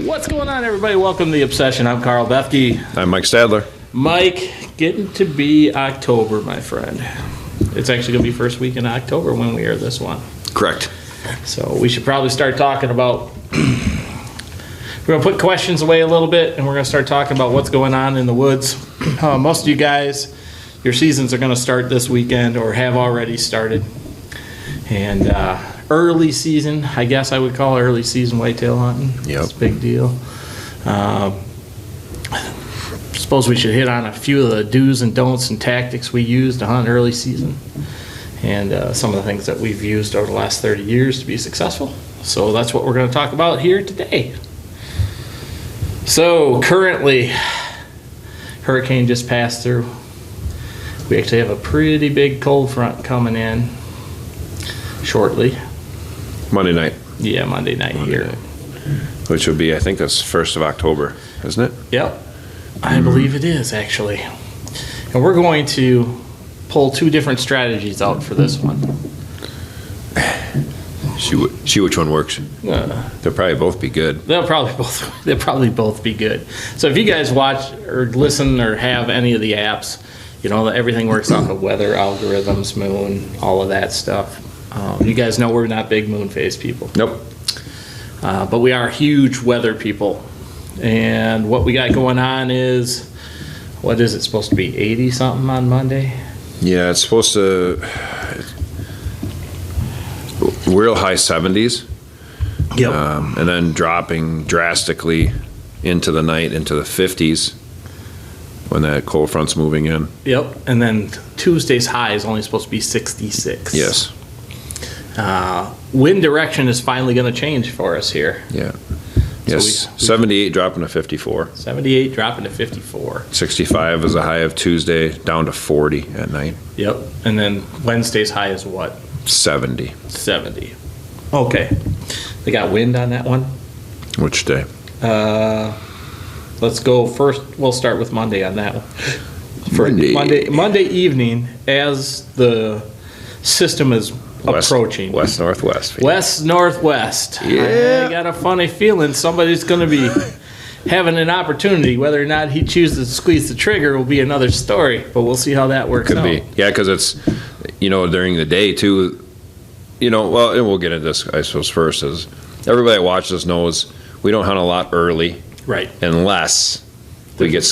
What's going on, everybody? Welcome to The Obsession. I'm Carl Bethke. I'm Mike Stadler. Mike, getting to be October, my friend. It's actually going to be first week in October when we air this one. Correct. So we should probably start talking about... We're going to put questions away a little bit, and we're going to start talking about what's going on in the woods. Most of you guys, your seasons are going to start this weekend or have already started. And early season, I guess I would call early season whitetail hunting. Yep. It's a big deal. Suppose we should hit on a few of the do's and don'ts and tactics we use to hunt early season, and some of the things that we've used over the last 30 years to be successful. So that's what we're going to talk about here today. So currently, hurricane just passed through. We actually have a pretty big cold front coming in shortly. Monday night. Yeah, Monday night here. Which would be, I think that's 1st of October, isn't it? Yep. I believe it is, actually. And we're going to pull two different strategies out for this one. See which one works. They'll probably both be good. They'll probably both be good. So if you guys watch or listen or have any of the apps, you know that everything works on the weather algorithms, moon, all of that stuff. You guys know we're not big moon phase people. Nope. But we are huge weather people. And what we got going on is, what is it supposed to be, 80 something on Monday? Yeah, it's supposed to real high 70s. Yep. And then dropping drastically into the night into the 50s when that cold front's moving in. Yep. And then Tuesday's high is only supposed to be 66. Yes. Wind direction is finally going to change for us here. Yeah. Yes. 78 dropping to 54. 78 dropping to 54. 65 is a high of Tuesday, down to 40 at night. Yep. And then Wednesday's high is what? 70. 70. Okay. They got wind on that one? Which day? Let's go first. We'll start with Monday on that one. Monday evening, as the system is approaching. West-northwest. West-northwest. Yeah. I got a funny feeling somebody's going to be having an opportunity. Whether or not he chooses to squeeze the trigger will be another story, but we'll see how that works out. Could be. Yeah, because it's, during the day, too, well, and we'll get into this, I suppose, first, is everybody that watches us knows we don't hunt a lot early. Right. Unless we get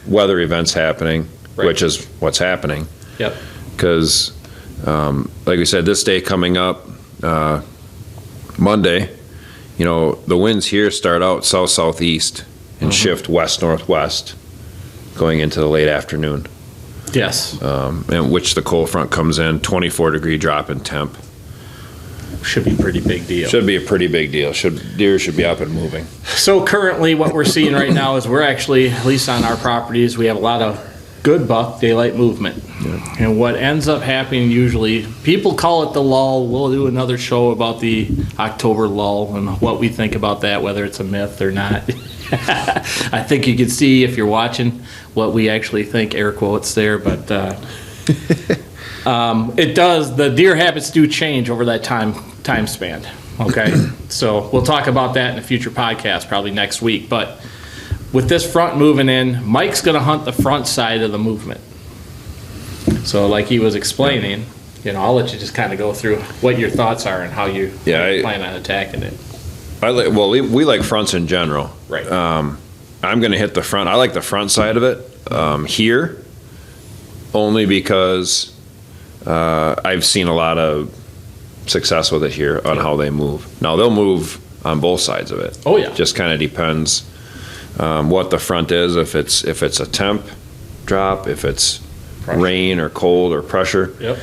weather events happening, right, which is what's happening. Yep. Because, like we said, this day coming up, Monday, the winds here start out south-southeast and shift west-northwest going into the late afternoon. Yes. And which the cold front comes in, 24-degree drop in temp. Should be a pretty big deal. Should be a pretty big deal. Deer should be up and moving. So currently what we're seeing right now is we're actually, at least on our properties, we have a lot of good buck daylight movement. Yeah. And what ends up happening usually, people call it the lull. We'll do another show about the October lull and what we think about that, whether it's a myth or not. I think you can see if you're watching what we actually think, air quotes there, but it does, the deer habits do change over that time span. Okay. So we'll talk about that in a future podcast, probably next week. But with this front moving in, Mike's going to hunt the front side of the movement. So like he was explaining, I'll let you just kind of go through what your thoughts are and how you plan on attacking it. We like fronts in general. Right. I'm going to hit the front. I like the front side of it here, only because I've seen a lot of success with it here on how they move. Now, they'll move on both sides of it. Oh, yeah. Just kind of depends what the front is, if it's a temp drop, if it's pressure, rain or cold or pressure. Yep.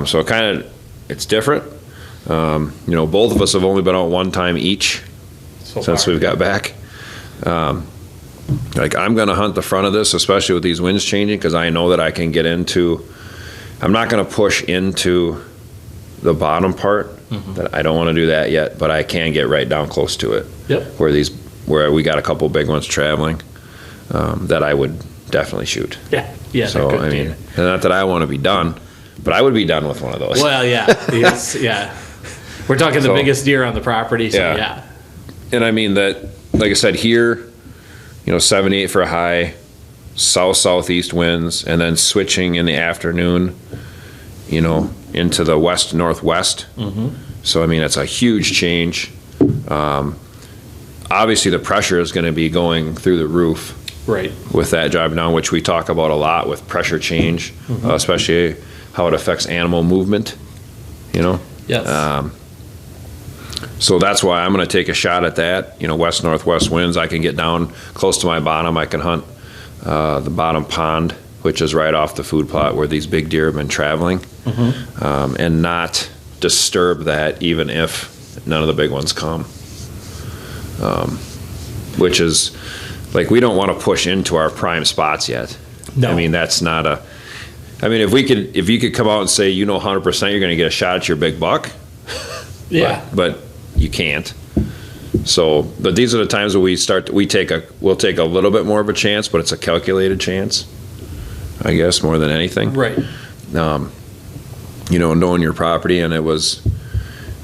So it's different. Both of us have only been out one time each since we've got back. I'm going to hunt the front of this, especially with these winds changing, because I know that I can get into. I'm not going to push into the bottom part. That I don't want to do that yet, but I can get right down close to it. Yep. Where we got a couple big ones traveling, that I would definitely shoot. Yeah. Yeah. So not that I want to be done, but I would be done with one of those. Well, yeah. Yeah. We're talking the biggest deer on the property, so yeah. And I mean that like I said, here, 78 for a high, south-southeast winds, and then switching in the afternoon, into the west-northwest. So, I mean, it's a huge change. Obviously, the pressure is going to be going through the roof. Right. With that driving down, which we talk about a lot with pressure change, especially how it affects animal movement, Yes. So that's why I'm going to take a shot at that. West-northwest winds, I can get down close to my bottom. I can hunt the bottom pond, which is right off the food plot where these big deer have been traveling, and not disturb that even if none of the big ones come. Which is, like, we don't want to push into our prime spots yet. No. I mean, that's not a... I mean, if you could come out and say, 100% you're going to get a shot at your big buck, yeah, but you can't. So, but these are the times where we'll take a little bit more of a chance, but it's a calculated chance, I guess, more than anything. Right. Knowing your property, and it was,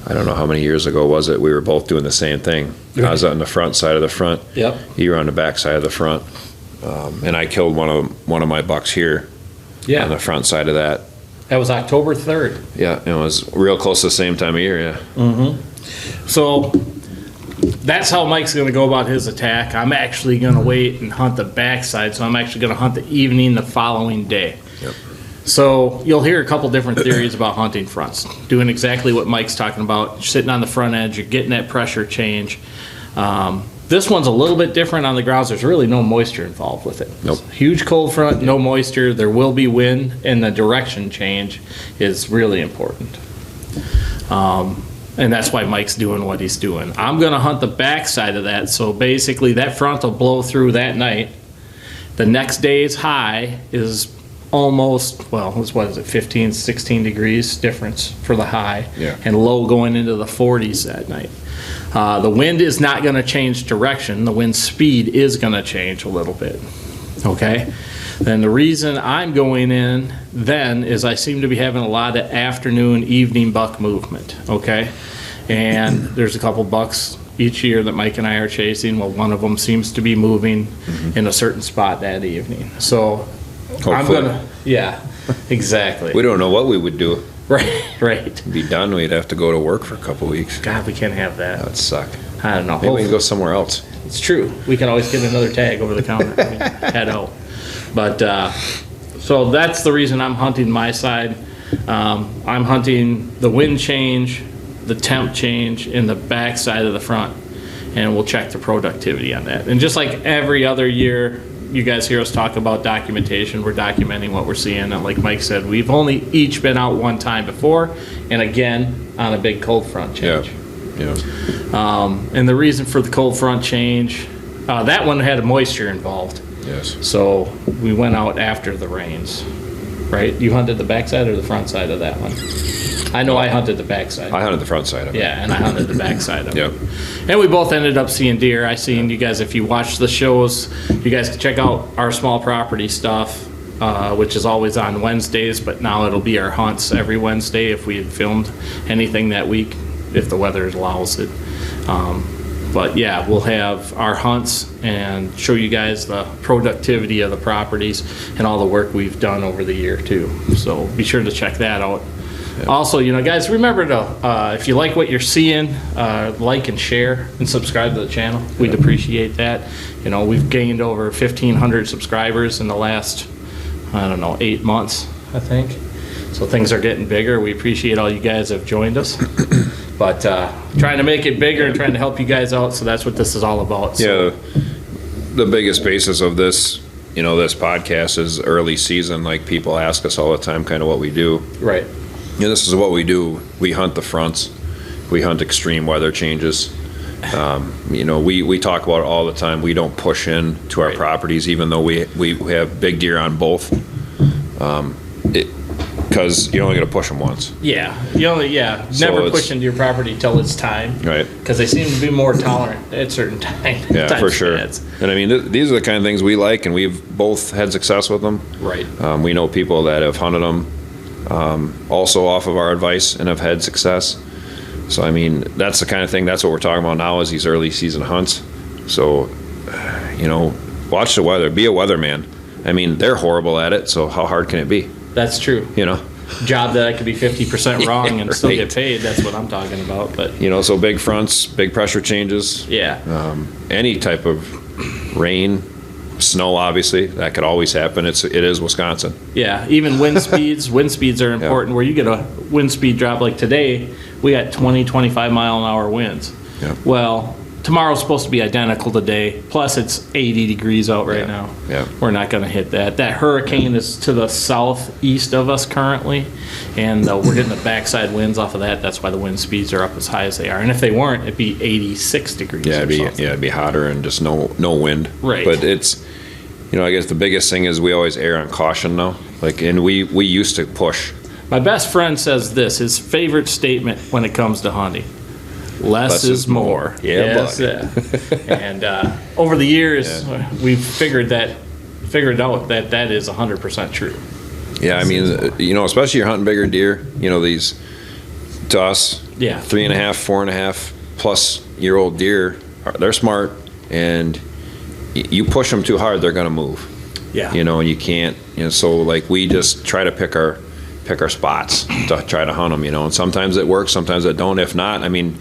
I don't know how many years ago was it, we were both doing the same thing. I was on the front side of the front. Yep. You were on the back side of the front. And I killed one of my bucks here. Yeah. On the front side of that. That was October 3rd. Yeah, it was real close to the same time of year, yeah. So that's how Mike's going to go about his attack. I'm actually going to wait and hunt the backside, so I'm actually going to hunt the evening the following day. Yep. So you'll hear a couple different theories about hunting fronts, doing exactly what Mike's talking about. You're sitting on the front edge, you're getting that pressure change. This one's a little bit different on the grounds. There's really no moisture involved with it. Nope. Huge cold front, no moisture. There will be wind, and the direction change is really important. And that's why Mike's doing what he's doing. I'm going to hunt the backside of that. So basically, that front will blow through that night. The next day's high is almost, what is it, 15, 16 degrees difference for the high. Yeah. And low going into the 40s that night. The wind is not going to change direction. The wind speed is going to change a little bit. Okay? And the reason I'm going in then is I seem to be having a lot of afternoon, evening buck movement. Okay? And there's a couple bucks each year that Mike and I are chasing. Well, one of them seems to be moving in a certain spot that evening. So hopefully. I'm going to, yeah, exactly. We don't know what we would do. Right. Be done, we'd have to go to work for a couple weeks. God, we can't have that. That would suck. I don't know. Maybe we can go somewhere else. It's true. We can always get another tag over the counter. Head out. But, so that's the reason I'm hunting my side. I'm hunting the wind change, the temp change, and the back side of the front. And we'll check the productivity on that. And just like every other year, you guys hear us talk about documentation. We're documenting what we're seeing. And like Mike said, we've only each been out one time before, and again on a big cold front change. Yeah. And the reason for the cold front change, that one had moisture involved. Yes. So we went out after the rains, right? You hunted the backside or the front side of that one? I know I hunted the backside. I hunted the front side of it. Yeah, and I hunted the backside of Yep. it. And we both ended up seeing deer. I seen you guys, if you watch the shows, you guys can check out our small property stuff, which is always on Wednesdays, but now it'll be our hunts every Wednesday if we had filmed anything that week, if the weather allows it. But yeah, we'll have our hunts and show you guys the productivity of the properties and all the work we've done over the year too. So be sure to check that out. Yep. Also, guys, remember to, if you like what you're seeing, like and share and subscribe to the channel. We'd appreciate that. We've gained over 1,500 subscribers in the last, 8 months, I think. So things are getting bigger. We appreciate all you guys have joined us. But trying to make it bigger and trying to help you guys out, so that's what this is all about. So. Yeah, the biggest basis of this, this podcast is early season. Like, people ask us all the time kind of what we do. Right. Yeah, this is what we do. We hunt the fronts. We hunt extreme weather changes. We talk about it all the time. We don't push in to our properties, even though we have big deer on both. Because you're only going to push them once. Yeah, never push into your property till it's time. Right. Because they seem to be more tolerant at certain times. Yeah, for sure. And I mean, these are the kind of things we like, and we've both had success with them. Right. We know people that have hunted them also off of our advice and have had success. So I mean, that's the kind of thing. That's what we're talking about now, is these early season hunts. So, watch the weather. Be a weatherman. I mean, they're horrible at it, so how hard can it be? That's true. Job that I could be 50% wrong and still get paid. That's what I'm talking about. But so big fronts, big pressure changes. Yeah. Any type of rain, snow, obviously that could always happen. It is Wisconsin. Yeah. Even wind speeds. Wind speeds are important. Where you get a wind speed drop like today, we got 20, 25 mile an hour winds. Yeah. Well, tomorrow's supposed to be identical today. Plus, it's 80 degrees out right now. Yeah. We're not going to hit that. That hurricane is to the southeast of us currently, and we're getting the backside winds off of that. That's why the wind speeds are up as high as they are. And if they weren't, it'd be 86 degrees. Yeah, it'd be hotter and just no wind. Right. But it's, I guess the biggest thing is we always err on caution now. And we used to push. My best friend says this, his favorite statement when it comes to hunting. Less is more. Yeah, yes, and over the years, we've figured out that is 100% true. Yeah, I mean, especially you're hunting bigger deer. These, to us, 3.5, 4.5 plus year old deer, they're smart, and you push them too hard, they're going to move. Yeah. And you can't. So like we just try to pick our spots to try to hunt them, and sometimes it works, sometimes it don't. If not, I mean,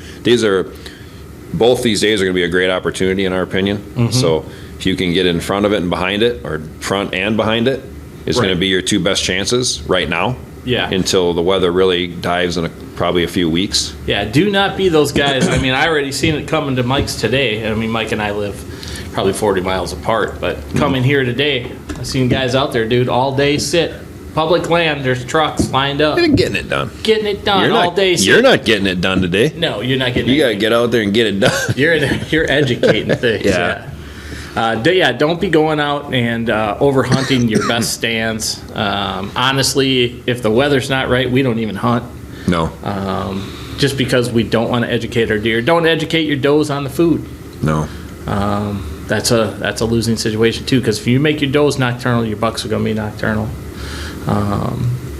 both these days are going to be a great opportunity in our opinion. Mm-hmm. So if you can get in front of it and behind it, or front and behind it, is going to be your two best chances right now. Yeah. Until the weather really dives in probably a few weeks. Yeah, do not be those guys. I mean, I already seen it coming to Mike's today. I mean, Mike and I live probably 40 miles apart, but coming here today, I seen guys out there, dude, all day sit. Public land, there's trucks lined up. You're getting it done. Getting it done all day. You're not getting it done today. No, you're not getting it done. You got to get out there and get it done. You're educating things. Don't be going out and over hunting your best stands. Honestly, if the weather's not right, we don't even hunt. No. Just because we don't want to educate our deer. Don't educate your does on the food. No. That's a losing situation too, because if you make your does nocturnal, your bucks are going to be nocturnal.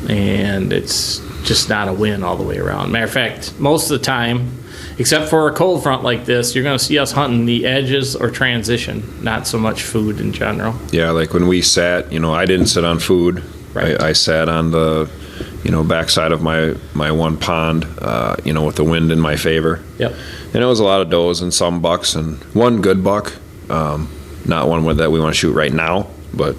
And it's just not a win all the way around. Matter of fact, most of the time, except for a cold front like this, you're going to see us hunting the edges or transition, not so much food in general. Yeah, like when we sat, I didn't sit on food. Right. I sat on the, backside of my one pond, with the wind in my favor. Yep. And it was a lot of does and some bucks and one good buck. Not one that we want to shoot right now, but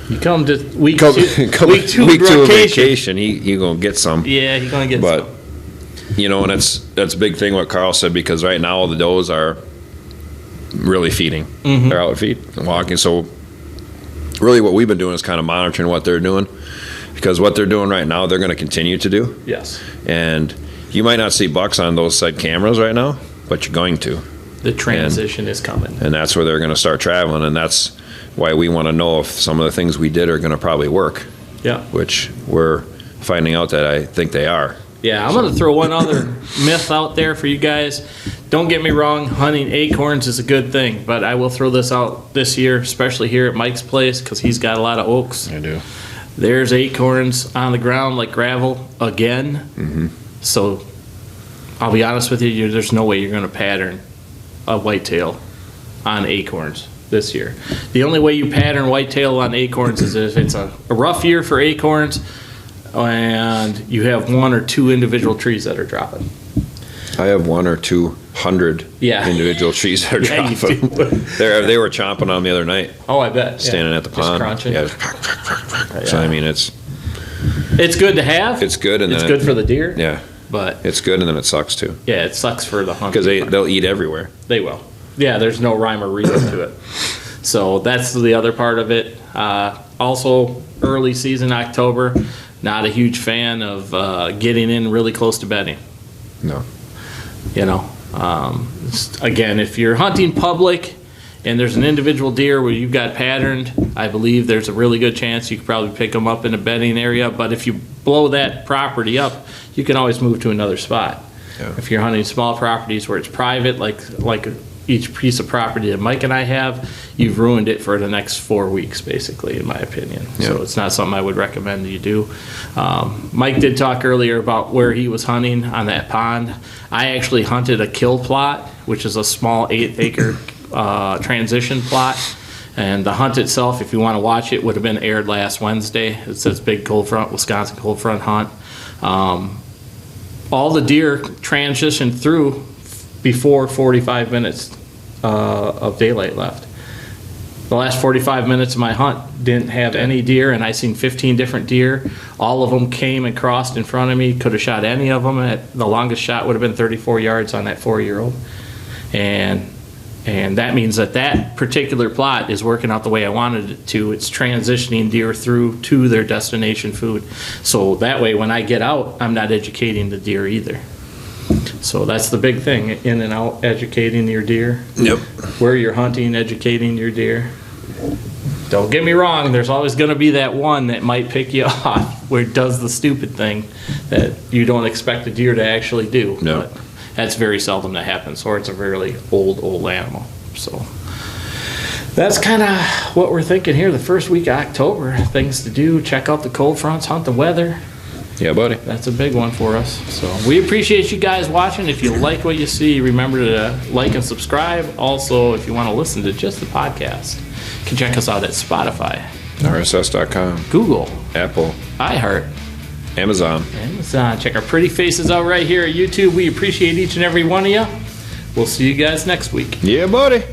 you come to week two of vacation, he gonna get some. Yeah, he's gonna get some. But and that's a big thing what Carl said, because right now all the does are really feeding. Mm-hmm. They're out feeding and walking. So really what we've been doing is kind of monitoring what they're doing, because what they're doing right now they're going to continue to do. Yes. And you might not see bucks on those side cameras right now, but you're going to. The transition is coming. And that's where they're going to start traveling, and that's why we want to know if some of the things we did are going to probably work. Yeah. Which we're finding out that I think they are. Yeah, I'm going to throw one other myth out there for you guys. Don't get me wrong, hunting acorns is a good thing, but I will throw this out this year, especially here at Mike's place, because he's got a lot of oaks. I do. There's acorns on the ground like gravel again. Mm-hmm. So I'll be honest with you, there's no way you're going to pattern a whitetail on acorns this year. The only way you pattern whitetail on acorns is if it's a rough year for acorns and you have one or two individual trees that are dropping. I have 100 or 200 individual trees that are dropping. They were chomping on them the other night. Oh, I bet. Standing at the pond. Crunching. Yeah. So I mean, it's good to have. It's good, and it's good for the deer. Yeah, but it's good, and then it sucks too. Yeah, it sucks for the hunt because they'll eat everywhere. They will. Yeah, there's no rhyme or reason to it. So that's the other part of it. Also, early season October. Not a huge fan of getting in really close to bedding. No. Again, if you're hunting public and there's an individual deer where you've got patterned, I believe there's a really good chance you could probably pick them up in a bedding area. But if you blow that property up, you can always move to another spot. Yeah. If you're hunting small properties where it's private, like each piece of property that Mike and I have, you've ruined it for the next 4 weeks, basically, in my opinion. Yeah. So it's not something I would recommend you do. Mike did talk earlier about where he was hunting on that pond. I actually hunted a kill plot, which is a small 8-acre transition plot. And the hunt itself, if you want to watch it, would have been aired last Wednesday. It says Big Cold Front, Wisconsin Cold Front Hunt. All the deer transitioned through before 45 minutes of daylight left. The last 45 minutes of my hunt didn't have any deer, and I seen 15 different deer. All of them came and crossed in front of me. Could have shot any of them. The longest shot would have been 34 yards on that 4-year-old. And that means that particular plot is working out the way I wanted it to. It's transitioning deer through to their destination food. So that way, when I get out, I'm not educating the deer either. So that's the big thing, in and out, educating your deer. Yep. Where you're hunting, educating your deer. Don't get me wrong, there's always going to be that one that might pick you off where it does the stupid thing that you don't expect a deer to actually do. No. But that's very seldom that happens, or it's a really old animal. So that's kind of what we're thinking here. The first week of October, things to do, check out the cold fronts, hunt the weather. Yeah, buddy. That's a big one for us. So we appreciate you guys watching. If you like what you see, remember to like and subscribe. Also, if you want to listen to just the podcast, you can check us out at Spotify, RSS.com, Google, Apple, iHeart, Amazon. Check our pretty faces out right here at YouTube. We appreciate each and every one of you. We'll see you guys next week. Yeah, buddy.